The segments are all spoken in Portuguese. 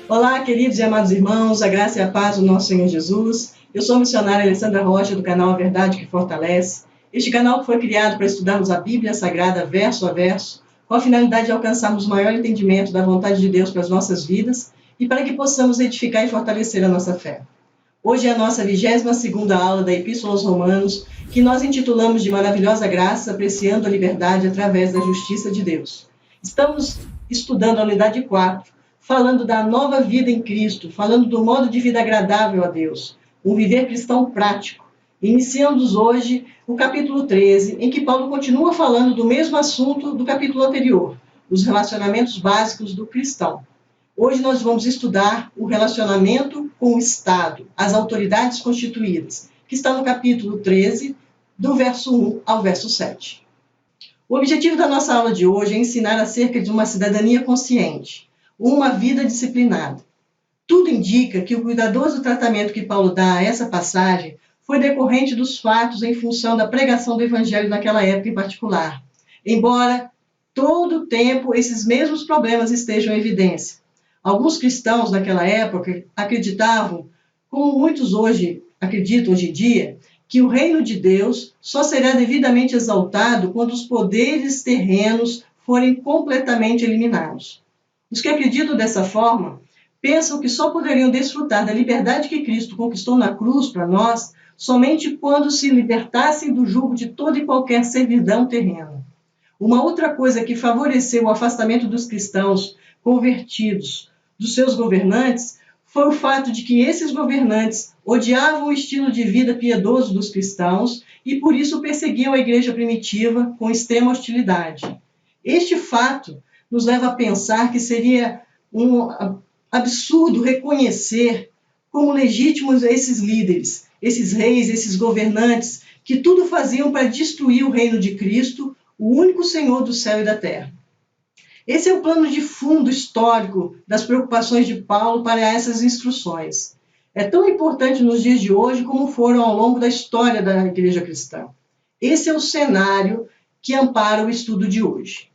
Olá, queridos e amados irmãos, a graça e a paz do nosso Senhor Jesus. Eu sou a missionária Alessandra Rocha, do canal A Verdade que Fortalece. Este canal foi criado para estudarmos a Bíblia Sagrada verso a verso, com a finalidade de alcançarmos maior entendimento da vontade de Deus para as nossas vidas e para que possamos edificar e fortalecer a nossa fé. Hoje é a nossa 22ª aula da Epístola aos Romanos, que nós intitulamos de Maravilhosa Graça, apreciando a liberdade através da justiça de Deus. Estamos estudando a unidade 4, falando da nova vida em Cristo, falando do modo de vida agradável a Deus, um viver cristão prático. Iniciando hoje o capítulo 13, em que Paulo continua falando do mesmo assunto do capítulo anterior, os relacionamentos básicos do cristão. Hoje nós vamos estudar o relacionamento com o Estado, as autoridades constituídas, que está no capítulo 13, do verso 1 ao verso 7. O objetivo da nossa aula de hoje é ensinar acerca de uma cidadania consciente, uma vida disciplinada. Tudo indica que o cuidadoso tratamento que Paulo dá a essa passagem foi decorrente dos fatos em função da pregação do Evangelho naquela época em particular, embora todo o tempo esses mesmos problemas estejam em evidência. Alguns cristãos naquela época acreditavam, como muitos hoje acreditam hoje em dia, que o reino de Deus só será devidamente exaltado quando os poderes terrenos forem completamente eliminados. Os que acreditam dessa forma pensam que só poderiam desfrutar da liberdade que Cristo conquistou na cruz para nós somente quando se libertassem do jugo de toda e qualquer servidão terrena. Uma outra coisa que favoreceu o afastamento dos cristãos convertidos dos seus governantes foi o fato de que esses governantes odiavam o estilo de vida piedoso dos cristãos e por isso perseguiam a igreja primitiva com extrema hostilidade. Este fato nos leva a pensar que seria um absurdo reconhecer como legítimos esses líderes, esses reis, esses governantes, que tudo faziam para destruir o reino de Cristo, o único Senhor do céu e da terra. Esse é o plano de fundo histórico das preocupações de Paulo para essas instruções. É tão importante nos dias de hoje como foram ao longo da história da igreja cristã. Esse é o cenário que ampara o estudo de hoje.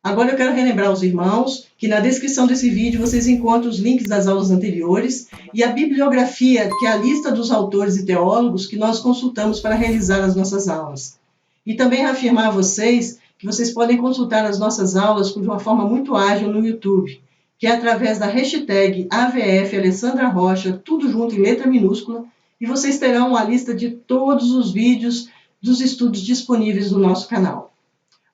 Agora eu quero relembrar aos irmãos que na descrição desse vídeo vocês encontram os links das aulas anteriores e a bibliografia, que é a lista dos autores e teólogos que nós consultamos para realizar as nossas aulas. E também afirmar a vocês que vocês podem consultar as nossas aulas de uma forma muito ágil no YouTube, que é através da hashtag AVF Alessandra Rocha, tudo junto em letra minúscula, e vocês terão uma lista de todos os vídeos dos estudos disponíveis no nosso canal.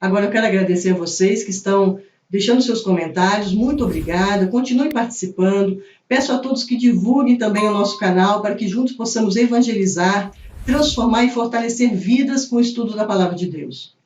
Agora eu quero agradecer a vocês que estão deixando seus comentários, muito obrigada, continuem participando, peço a todos que divulguem também o nosso canal para que juntos possamos evangelizar, transformar e fortalecer vidas com o estudo da Palavra de Deus.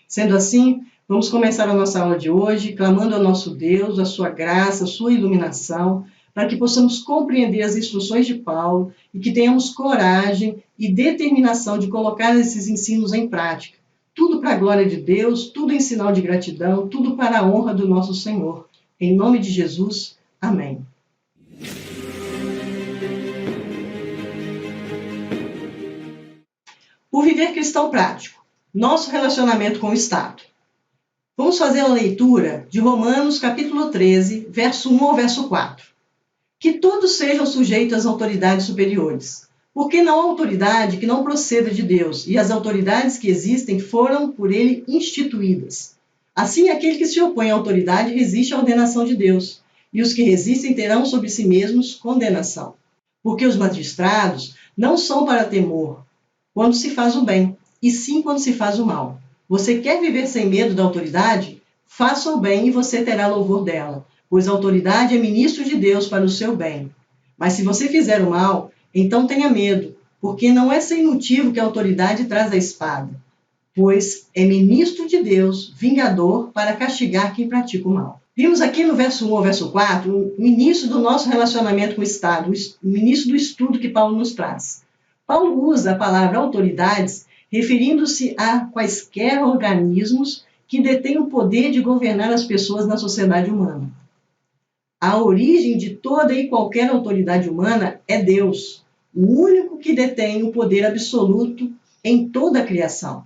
Sendo assim, vamos começar a nossa aula de hoje, clamando ao nosso Deus, a sua graça, a sua iluminação, para que possamos compreender as instruções de Paulo e que tenhamos coragem e determinação de colocar esses ensinos em prática. Tudo para a glória de Deus, tudo em sinal de gratidão, tudo para a honra do nosso Senhor. Em nome de Jesus, amém. O viver cristão prático. Nosso relacionamento com o Estado. Vamos fazer a leitura de Romanos capítulo 13, verso 1 ao verso 4. Que todos sejam sujeitos às autoridades superiores, porque não há autoridade que não proceda de Deus, e as autoridades que existem foram por ele instituídas. Assim, aquele que se opõe à autoridade resiste à ordenação de Deus, e os que resistem terão sobre si mesmos condenação. Porque os magistrados não são para temor quando se faz o bem, e sim quando se faz o mal. Você quer viver sem medo da autoridade? Faça o bem e você terá louvor dela, pois a autoridade é ministro de Deus para o seu bem. Mas se você fizer o mal, então tenha medo, porque não é sem motivo que a autoridade traz a espada, pois é ministro de Deus, vingador, para castigar quem pratica o mal. Vimos aqui no verso 1 ao verso 4 o início do nosso relacionamento com o Estado, o início do estudo que Paulo nos traz. Paulo usa a palavra autoridades referindo-se a quaisquer organismos que detêm o poder de governar as pessoas na sociedade humana. A origem de toda e qualquer autoridade humana é Deus, o único que detém o poder absoluto em toda a criação.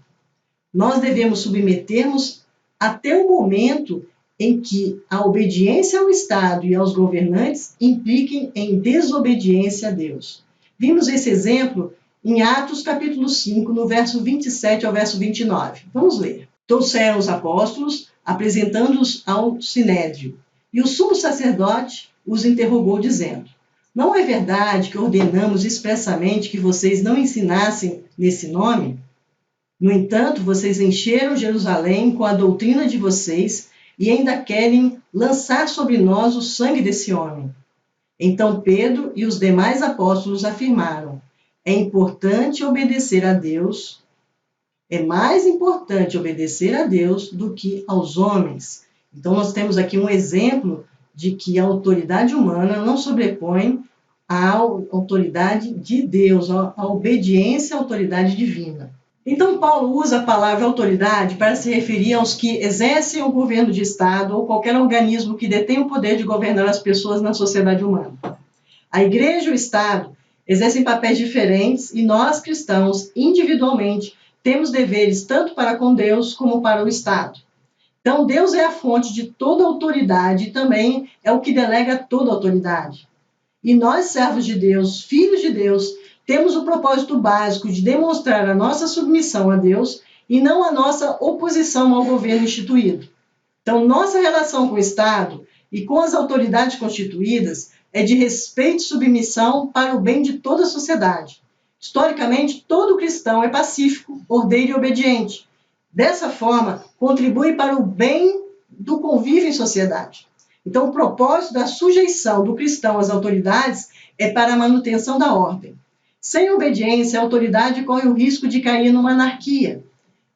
Nós devemos submetermos até o momento em que a obediência ao Estado e aos governantes impliquem em desobediência a Deus. Vimos esse exemplo em Atos capítulo 5, no verso 27 ao verso 29. Vamos ler. Trouxeram os apóstolos, apresentando-os ao sinédrio, e o sumo sacerdote os interrogou, dizendo: não é verdade que ordenamos expressamente que vocês não ensinassem nesse nome? No entanto, vocês encheram Jerusalém com a doutrina de vocês e ainda querem lançar sobre nós o sangue desse homem. Então Pedro e os demais apóstolos afirmaram: é importante obedecer a Deus, é mais importante obedecer a Deus do que aos homens. Então nós temos aqui um exemplo de que a autoridade humana não sobrepõe à autoridade de Deus, à obediência à autoridade divina. Então Paulo usa a palavra autoridade para se referir aos que exercem o governo de Estado ou qualquer organismo que detém o poder de governar as pessoas na sociedade humana. A igreja e o Estado exercem papéis diferentes e nós, cristãos, individualmente, temos deveres tanto para com Deus como para o Estado. Então, Deus é a fonte de toda autoridade e também é o que delega toda autoridade. E nós, servos de Deus, filhos de Deus, temos o propósito básico de demonstrar a nossa submissão a Deus e não a nossa oposição ao governo instituído. Então, nossa relação com o Estado e com as autoridades constituídas é de respeito e submissão para o bem de toda a sociedade. Historicamente, todo cristão é pacífico, ordeiro e obediente. Dessa forma, contribui para o bem do convívio em sociedade. Então, o propósito da sujeição do cristão às autoridades é para a manutenção da ordem. Sem obediência, a autoridade corre o risco de cair numa anarquia.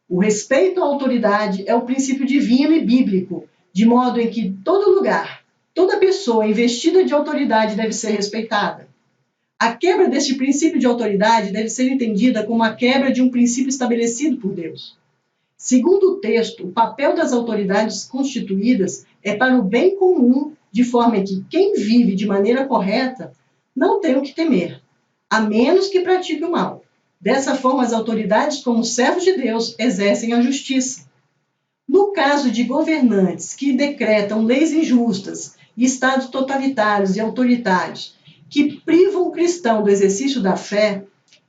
O respeito à autoridade é o princípio divino e bíblico, de modo em que todo lugar, toda pessoa investida de autoridade deve ser respeitada. A quebra deste princípio de autoridade deve ser entendida como a quebra de um princípio estabelecido por Deus. Segundo o texto, o papel das autoridades constituídas é para o bem comum, de forma que quem vive de maneira correta não tem o que temer, a menos que pratique o mal. Dessa forma, as autoridades, como servos de Deus, exercem a justiça. No caso de governantes que decretam leis injustas e estados totalitários e autoritários que privam o cristão do exercício da fé,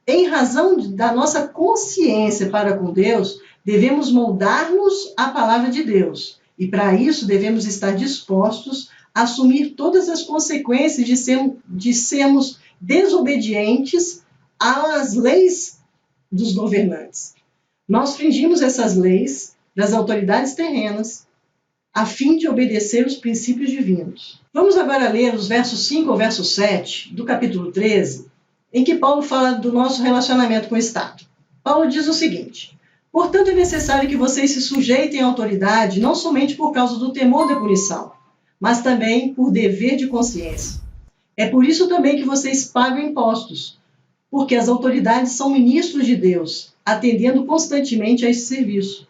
em razão da nossa consciência para com Deus, devemos moldar-nos à palavra de Deus. E para isso devemos estar dispostos a assumir todas as consequências de sermos desobedientes às leis dos governantes. Nós fingimos essas leis das autoridades terrenas a fim de obedecer os princípios divinos. Vamos agora ler os versos 5 ao verso 7 do capítulo 13, em que Paulo fala do nosso relacionamento com o Estado. Paulo diz o seguinte: portanto, é necessário que vocês se sujeitem à autoridade, não somente por causa do temor da punição, mas também por dever de consciência. É por isso também que vocês pagam impostos, porque as autoridades são ministros de Deus, atendendo constantemente a esse serviço.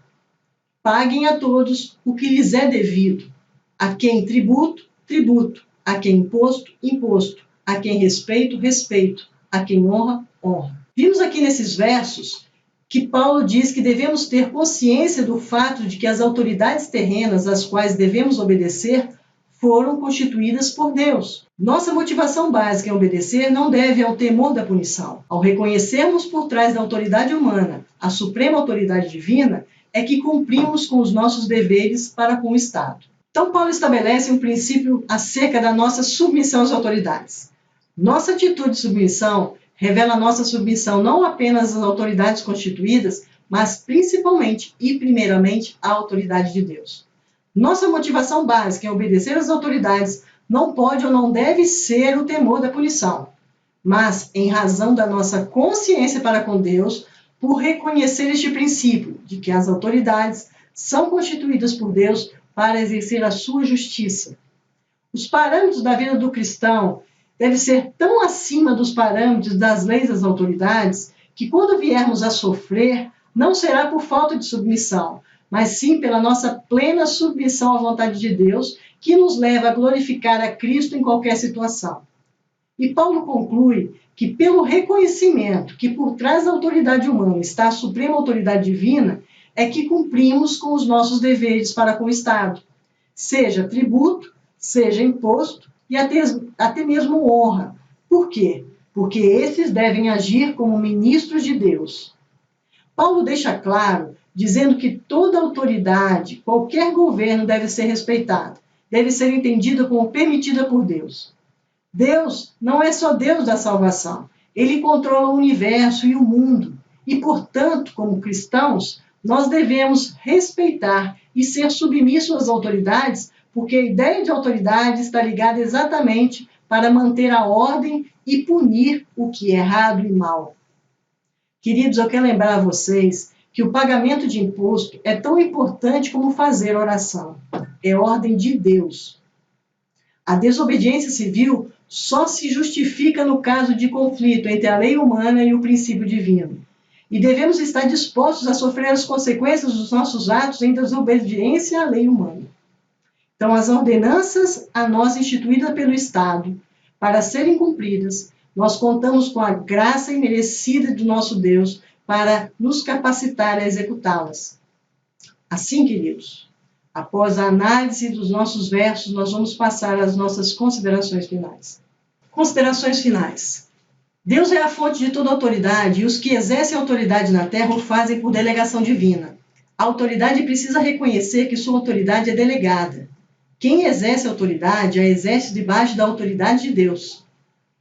Paguem a todos o que lhes é devido. A quem tributo, tributo. A quem imposto, imposto. A quem respeito, respeito. A quem honra, honra. Vimos aqui nesses versos que Paulo diz que devemos ter consciência do fato de que as autoridades terrenas às quais devemos obedecer foram constituídas por Deus. Nossa motivação básica em obedecer não deve ao temor da punição. Ao reconhecermos por trás da autoridade humana a suprema autoridade divina, é que cumprimos com os nossos deveres para com o Estado. Então, Paulo estabelece um princípio acerca da nossa submissão às autoridades. Nossa atitude de submissão revela nossa submissão não apenas às autoridades constituídas, mas principalmente e primeiramente à autoridade de Deus. Nossa motivação básica em obedecer às autoridades não pode ou não deve ser o temor da punição, mas em razão da nossa consciência para com Deus, por reconhecer este princípio de que as autoridades são constituídas por Deus para exercer a sua justiça. Os parâmetros da vida do cristão devem ser tão acima dos parâmetros das leis das autoridades que quando viermos a sofrer, não será por falta de submissão, mas sim pela nossa plena submissão à vontade de Deus, que nos leva a glorificar a Cristo em qualquer situação. E Paulo conclui que pelo reconhecimento que por trás da autoridade humana está a suprema autoridade divina, é que cumprimos com os nossos deveres para com o Estado. seja tributo, seja imposto e até mesmo honra. Por quê? Porque esses devem agir como ministros de Deus. Paulo deixa claro, dizendo que toda autoridade, qualquer governo deve ser respeitada, deve ser entendida como permitida por Deus. Deus não é só Deus da salvação, Ele controla o universo e o mundo. E, portanto, como cristãos, nós devemos respeitar e ser submissos às autoridades, porque a ideia de autoridade está ligada exatamente para manter a ordem e punir o que é errado e mal. Queridos, eu quero lembrar a vocês que o pagamento de imposto é tão importante como fazer oração. É ordem de Deus. A desobediência civil só se justifica no caso de conflito entre a lei humana e o princípio divino. E devemos estar dispostos a sofrer as consequências dos nossos atos em desobediência à lei humana. Então, as ordenanças a nós instituídas pelo Estado, para serem cumpridas, nós contamos com a graça imerecida do nosso Deus para nos capacitar a executá-las. Assim, queridos, após a análise dos nossos versos, nós vamos passar às nossas considerações finais. Considerações finais. Deus é a fonte de toda autoridade e os que exercem autoridade na terra o fazem por delegação divina. A autoridade precisa reconhecer que sua autoridade é delegada. Quem exerce autoridade, a exerce debaixo da autoridade de Deus.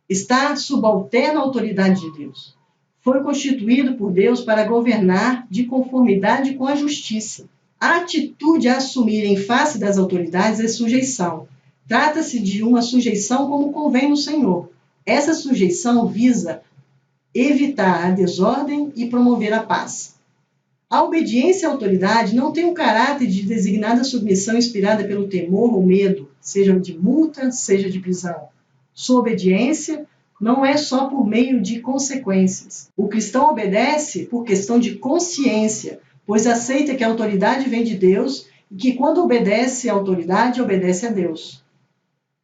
Está subalterno à autoridade de Deus. Foi constituído por Deus para governar de conformidade com a justiça. A atitude a assumir em face das autoridades é sujeição. Trata-se de uma sujeição como convém no Senhor. Essa sujeição visa evitar a desordem e promover a paz. A obediência à autoridade não tem o caráter de designada submissão inspirada pelo temor ou medo, seja de multa, seja de prisão. Sua obediência não é só por meio de consequências. O cristão obedece por questão de consciência, pois aceita que a autoridade vem de Deus e que quando obedece à autoridade, obedece a Deus.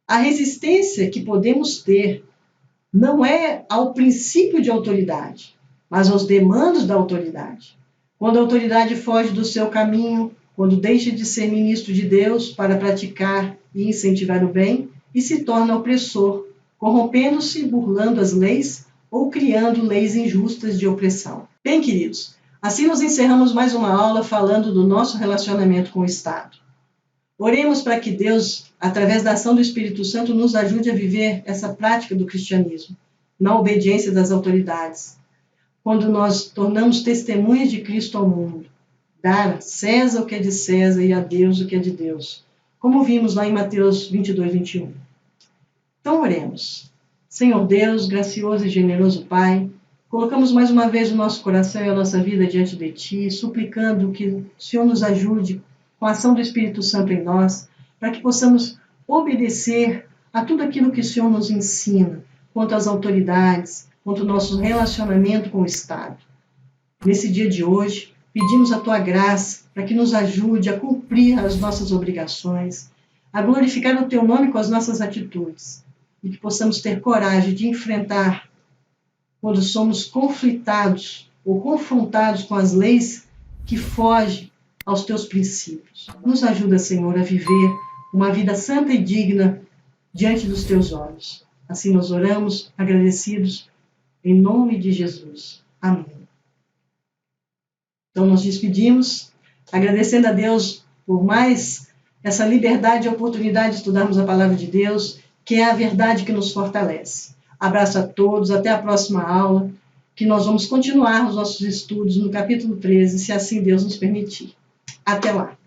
A resistência que podemos ter não é ao princípio de autoridade, mas aos demandos da autoridade. Quando a autoridade foge do seu caminho, quando deixa de ser ministro de Deus para praticar e incentivar o bem, e se torna opressor, corrompendo-se, burlando as leis ou criando leis injustas de opressão. Bem, queridos, assim nós encerramos mais uma aula falando do nosso relacionamento com o Estado. Oremos para que Deus, através da ação do Espírito Santo, nos ajude a viver essa prática do cristianismo, na obediência das autoridades. Quando nós tornamos testemunhas de Cristo ao mundo, dar a César o que é de César e a Deus o que é de Deus, como vimos lá em Mateus 22, 21. Então oremos. Senhor Deus, gracioso e generoso Pai, colocamos mais uma vez o nosso coração e a nossa vida diante de Ti, suplicando que o Senhor nos ajude com a ação do Espírito Santo em nós, para que possamos obedecer a tudo aquilo que o Senhor nos ensina, quanto às autoridades, quanto ao nosso relacionamento com o Estado. Nesse dia de hoje, pedimos a Tua graça para que nos ajude a cumprir as nossas obrigações, a glorificar o Teu nome com as nossas atitudes, e que possamos ter coragem de enfrentar quando somos conflitados ou confrontados com as leis que fogem aos Teus princípios. Nos ajuda, Senhor, a viver uma vida santa e digna diante dos Teus olhos. Assim nós oramos, agradecidos, em nome de Jesus. Amém. Então nos despedimos, agradecendo a Deus por mais essa liberdade e oportunidade de estudarmos a Palavra de Deus, que é a verdade que nos fortalece. Abraço a todos, até a próxima aula, que nós vamos continuar os nossos estudos no capítulo 13, se assim Deus nos permitir. Até lá!